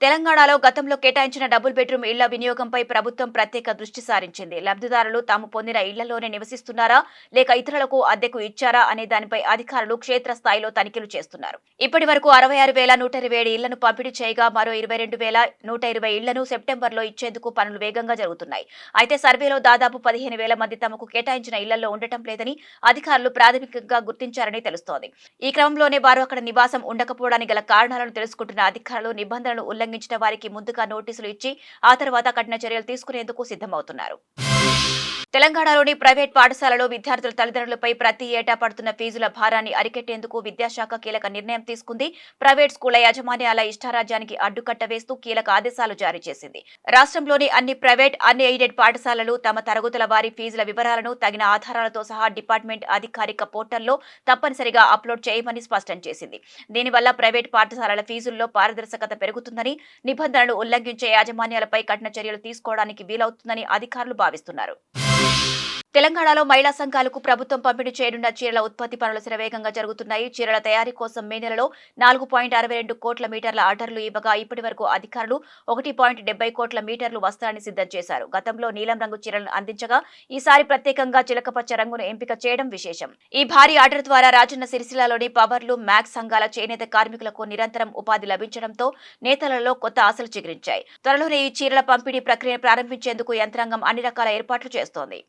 తెలంగాణలో గతంలో కేటాయించిన డబుల్ బెడ్రూమ్ ఇళ్ల వినియోగంపై ప్రభుత్వం ప్రత్యేక దృష్టి సారించింది. లబ్ధిదారులు తాము పొందిన ఇళ్లలోనే నివసిస్తున్నారా లేక ఇతరులకు అద్దెకు ఇచ్చారా అనే దానిపై అధికారులు క్షేత్రస్థాయిలో తనిఖీలు చేస్తున్నారు. ఇప్పటి వరకు 66,127 ఇళ్లను పంపిణీ చేయగా మరో 22,120 ఇళ్లను సెప్టెంబర్లో ఇచ్చేందుకు పనులు వేగంగా జరుగుతున్నాయి. అయితే సర్వేలో దాదాపు 15,000 మంది తమకు కేటాయించిన ఇళ్లలో ఉండటం లేదని అధికారులు ప్రాథమికంగా గుర్తించారని తెలుస్తోంది. ఈ క్రమంలోనే వారు అక్కడ నివాసం ఉండకపోవడానికి గల కారణాలను తెలుసుకుంటున్న అధికారులు నిబంధనలు ఉల్లంఘించిన వారికి ముందుగా నోటీసులు ఇచ్చి ఆ తర్వాత కఠిన చర్యలు తీసుకునేందుకు సిద్ధమవుతున్నారు. తెలంగాణలోని ప్రైవేట్ పాఠశాలలో విద్యార్థుల తల్లిదండ్రులపై ప్రతి ఏటా పడుతున్న ఫీజుల భారాన్ని అరికెట్టేందుకు విద్యాశాఖ కీలక నిర్ణయం తీసుకుంది. ప్రైవేట్ స్కూళ్ల యాజమాన్యాల ఇష్టారాజ్యానికి అడ్డుకట్ట వేస్తూ కీలక ఆదేశాలు జారీ చేసింది. రాష్ట్రంలోని అన్ని ప్రైవేట్, అన్ ఎయిడెడ్ పాఠశాలలు తమ తరగతుల వారి ఫీజుల వివరాలను తగిన ఆధారాలతో సహా డిపార్ట్మెంట్ అధికారిక పోర్టల్లో తప్పనిసరిగా అప్లోడ్ చేయమని స్పష్టం చేసింది. దీనివల్ల ప్రైవేట్ పాఠశాలల ఫీజుల్లో పారదర్శకత పెరుగుతుందని, నిబంధనలు ఉల్లంఘించే యాజమాన్యాలపై కఠిన చర్యలు తీసుకోవడానికి వీలవుతుందని అధికారులు భావిస్తున్నారు. తెలంగాణలో మహిళా సంఘాలకు ప్రభుత్వం పంపిణీ చేయనున్న చీరల ఉత్పత్తి పనులు శరవేగంగా జరుగుతున్నాయి. చీరల తయారీ కోసం మే నెలలో 4.62 కోట్ల మీటర్ల ఆర్డర్లు ఇవ్వగా ఇప్పటి వరకు అధికారులు 1.70 కోట్ల మీటర్లు వస్త్రాన్ని సిద్ధం చేశారు. గతంలో నీలం రంగు చీరలను అందించగా ఈసారి ప్రత్యేకంగా చిలకపచ్చ రంగును ఎంపిక చేయడం విశేషం. ఈ భారీ ఆర్డర్ ద్వారా రాజన్న సిరిసిల్లలోని పవర్లు, మ్యాక్స్ సంఘాల చేనేత కార్మికులకు నిరంతరం ఉపాధి లభించడంతో నేతలలో కొత్త ఆశలు చిగురించాయి. త్వరలోనే ఈ చీరల పంపిణీ ప్రక్రియను ప్రారంభించేందుకు యంత్రాంగం అన్ని రకాల ఏర్పాట్లు చేస్తోంది.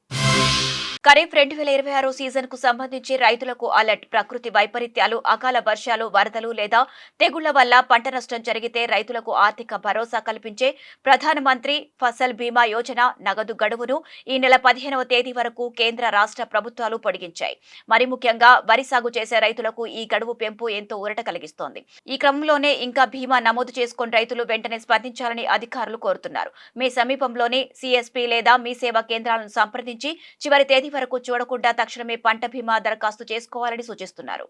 ఖరీఫ్ 2026 సీజన్ కు సంబంధించి రైతులకు అలర్ట్. ప్రకృతి వైపరీత్యాలు, అకాల వర్షాలు, వరదలు లేదా తెగుళ్ల వల్ల పంట నష్టం జరిగితే రైతులకు ఆర్థిక భరోసా కల్పించే ప్రధానమంత్రి ఫసల్ బీమా యోజన నగదు గడువును ఈ నెల 15వ తేదీ వరకు కేంద్ర రాష్ట్ర ప్రభుత్వాలు పొడిగించాయి. మరి ముఖ్యంగా వరి సాగు చేసే రైతులకు ఈ గడువు పెంపు ఎంతో ఊరట కలిగిస్తోంది. ఈ క్రమంలోనే ఇంకా బీమా నమోదు చేసుకుని రైతులు వెంటనే స్పందించాలని అధికారులు కోరుతున్నారు. మీ సమీపంలోని సిఎస్పీ లేదా మీ సేవా కేంద్రాలను సంప్రదించి చివరి తేదీ వరకు చూడకుండా తక్షణమే పంట బీమా దరఖాస్తు చేసుకోవాలని సూచిస్తున్నారు.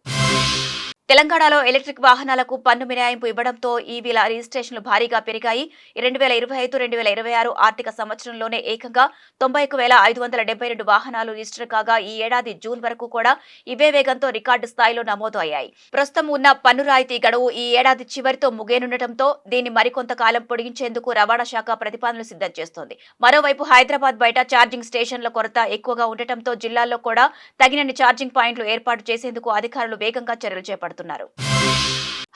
తెలంగాణలో ఎలక్ట్రిక్ వాహనాలకు పన్ను మినహాయింపు ఇవ్వడంతో ఈవీల రిజిస్ట్రేషన్లు భారీగా పెరిగాయి. 2025-2026 ఆర్థిక సంవత్సరంలోనే ఏకంగా 91,572 వాహనాలు రిజిస్టర్ కాగా ఈ ఏడాది జూన్ వరకు కూడా ఇవే వేగంతో రికార్డు స్థాయిలో నమోదు అయ్యాయి. ప్రస్తుతం ఉన్న పన్ను రాయితీ గడువు ఈ ఏడాది చివరితో ముగియనుండటంతో దీన్ని మరికొంతకాలం పొడిగించేందుకు రవాణా శాఖ ప్రతిపాదనలు సిద్ధం చేస్తోంది. మరోవైపు హైదరాబాద్ బయట ఛార్జింగ్ స్టేషన్ల కొరత ఎక్కువగా ఉండటంతో జిల్లాల్లో కూడా తగినన్ని ఛార్జింగ్ పాయింట్లు ఏర్పాటు చేసేందుకు అధికారులు వేగంగా చర్యలు చేపడుతున్నారు.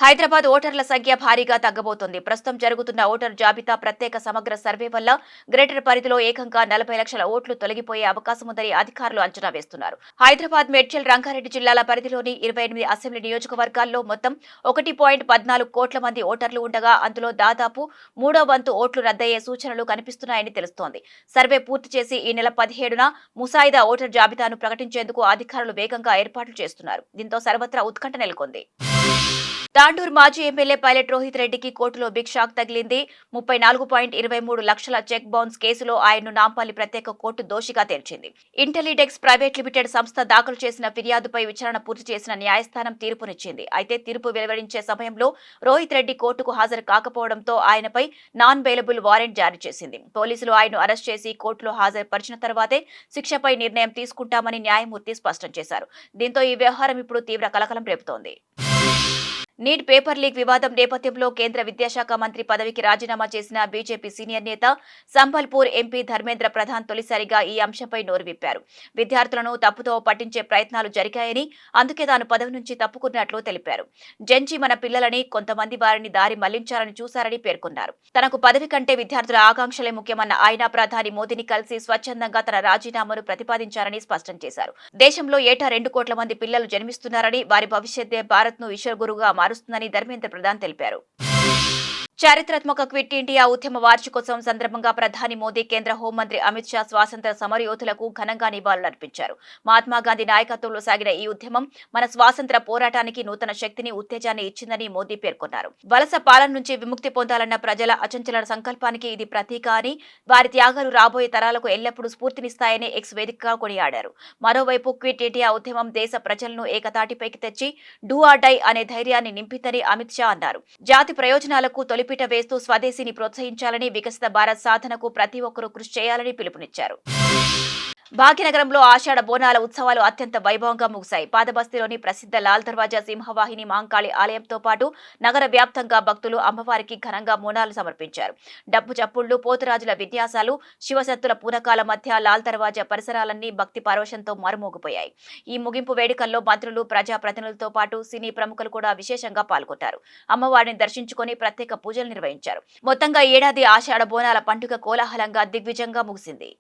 హైదరాబాద్ ఓటర్ల సంఖ్య భారీగా తగ్గబోతోంది. ప్రస్తుతం జరుగుతున్న ఓటరు జాబితా ప్రత్యేక సమగ్ర సర్వే వల్ల గ్రేటర్ పరిధిలో ఏకంగా 40 లక్షల ఓట్లు తొలగిపోయే అవకాశం ఉందని అధికారులు అంచనా వేస్తున్నారు. హైదరాబాద్, మేడ్చల్, రంగారెడ్డి జిల్లాల పరిధిలోని 28 అసెంబ్లీ నియోజకవర్గాల్లో మొత్తం 1.14 కోట్ల మంది ఓటర్లు ఉండగా అందులో దాదాపు 3వ వంతు ఓట్లు రద్దయ్యే సూచనలు కనిపిస్తున్నాయని తెలుస్తోంది. సర్వే పూర్తి చేసి ఈ నెల 17న ముసాయిదా ఓటర్ జాబితాను ప్రకటించేందుకు అధికారులు వేగంగా ఏర్పాట్లు చేస్తున్నారు. దీంతో సర్వత్రా ఉత్కంఠ నెలకొంది. తాండూరు మాజీ ఎమ్మెల్యే పైలట్ రోహిత్ రెడ్డికి కోర్టులో బిగ్ షాక్ తగిలింది. 34.23 లక్షల చెక్ బౌన్స్ కేసులో ఆయన్ను నాంపల్లి ప్రత్యేక కోర్టు దోషిగా తేల్చింది. ఇంటెలిడెక్స్ ప్రైవేట్ లిమిటెడ్ సంస్థ దాఖలు చేసిన ఫిర్యాదుపై విచారణ పూర్తి చేసిన న్యాయస్థానం తీర్పునిచ్చింది. అయితే తీర్పు వెలువరించే సమయంలో రోహిత్ రెడ్డి కోర్టుకు హాజరు కాకపోవడంతో ఆయనపై నాన్ బెయిలబుల్ వారెంట్ జారీ చేసింది. పోలీసులు ఆయన్ను అరెస్ట్ చేసి కోర్టులో హాజరుపరిచిన తర్వాతే శిక్షపై నిర్ణయం తీసుకుంటామని న్యాయమూర్తి స్పష్టం చేశారు. దీంతో ఈ వ్యవహారం ఇప్పుడు తీవ్ర కలకలం రేపుతోంది. నీట్ పేపర్ లీక్ వివాదం నేపథ్యంలో కేంద్ర విద్యాశాఖ మంత్రి పదవికి రాజీనామా చేసిన బీజేపీ సీనియర్ నేత సంబల్పూర్ ఎంపీ ధర్మేంద్ర ప్రధాన్ తొలిసారిగా ఈ అంశంపై నోరు విప్పారు. విద్యార్థులను తప్పుతో పట్టించే ప్రయత్నాలు జరిగాయని, అందుకే తాను పదవి నుంచి తప్పుకున్నట్లు తెలిపారు. జంచి మన పిల్లలని, కొంతమంది వారిని దారి మళ్లించాలని చూశారని పేర్కొన్నారు. తనకు పదవి కంటే విద్యార్థుల ఆకాంక్షలే ముఖ్యమన్న ఆయన ప్రధాని మోదీని కలిసి స్వచ్ఛందంగా తన రాజీనామాను ప్రతిపాదించారని స్పష్టం చేశారు. దేశంలో ఏటా 2 కోట్ల మంది పిల్లలు జన్మిస్తున్నారని, వారి భవిష్యత్తే భారత్ను విశ్వగురువుగా మారుస్తుందని ధర్మేంద్ర ప్రధాన్ తెలిపారు. చారిత్రాత్మక క్విట్ ఇండియా ఉద్యమ వార్షికోత్సవం సందర్భంగా ప్రధాని మోదీ, కేంద్ర హోంమంత్రి అమిత్ షా స్వాతంత్ర్య సమరయోధులకు ఘనంగా నివాళులర్పించారు. మహాత్మాగాంధీ నాయకత్వంలో సాగిన ఈ ఉద్యమం మన స్వాతంత్ర్య పోరాటానికి నూతన శక్తిని, ఉత్తేజాన్ని ఇచ్చిందని మోదీ పేర్కొన్నారు. వలస పాలన నుంచి విముక్తి పొందాలన్న ప్రజల అచంచల సంకల్పానికి ఇది ప్రతీక అని, వారి త్యాగాలు రాబోయే తరాలకు ఎల్లప్పుడూ స్ఫూర్తినిస్తాయని ఎక్స్ వేదికగా కొనియాడారు. మరోవైపు క్విట్ ఇండియా ఉద్యమం దేశ ప్రజలను ఏకతాటిపైకి తెచ్చి డూ ఆర్ డై అనే ధైర్యాన్ని నింపిందని అమిత్ షా అన్నారు. జాతి ప్రయోజనాలకు తొలిపీట వేస్తూ స్వదేశీని ప్రోత్సహించాలని, వికసిత భారత్ సాధనకు ప్రతి ఒక్కరూ కృషి చేయాలని పిలుపునిచ్చారు. భాగ్యనగరంలో ఆషాఢ బోనాల ఉత్సవాలు అత్యంత వైభవంగా ముగిశాయి. పాతబస్తీలోని ప్రసిద్ధ లాల్ దర్వాజా సింహవాహిని మాంకాళి ఆలయంతో పాటు నగర వ్యాప్తంగా భక్తులు అమ్మవారికి ఘనంగా బోనాలు సమర్పించారు. డప్పు చప్పుళ్లు, పోతురాజుల విన్యాసాలు, శివశక్తుల పూనకాల మధ్య లాల్ దర్వాజా పరిసరాలన్నీ భక్తి పరవశంతో మారుమోగిపోయాయి. ఈ ముగింపు వేడుకల్లో మంత్రులు, ప్రజా ప్రతినిధులతో పాటు సినీ ప్రముఖులు కూడా విశేషంగా పాల్గొన్నారు. అమ్మవారిని దర్శించుకొని ప్రత్యేక పూజలు నిర్వహించారు. మొత్తంగా ఏడాది ఆషాఢ బోనాల పండుగ కోలాహలంగా దిగ్విజయంగా ముగిసింది.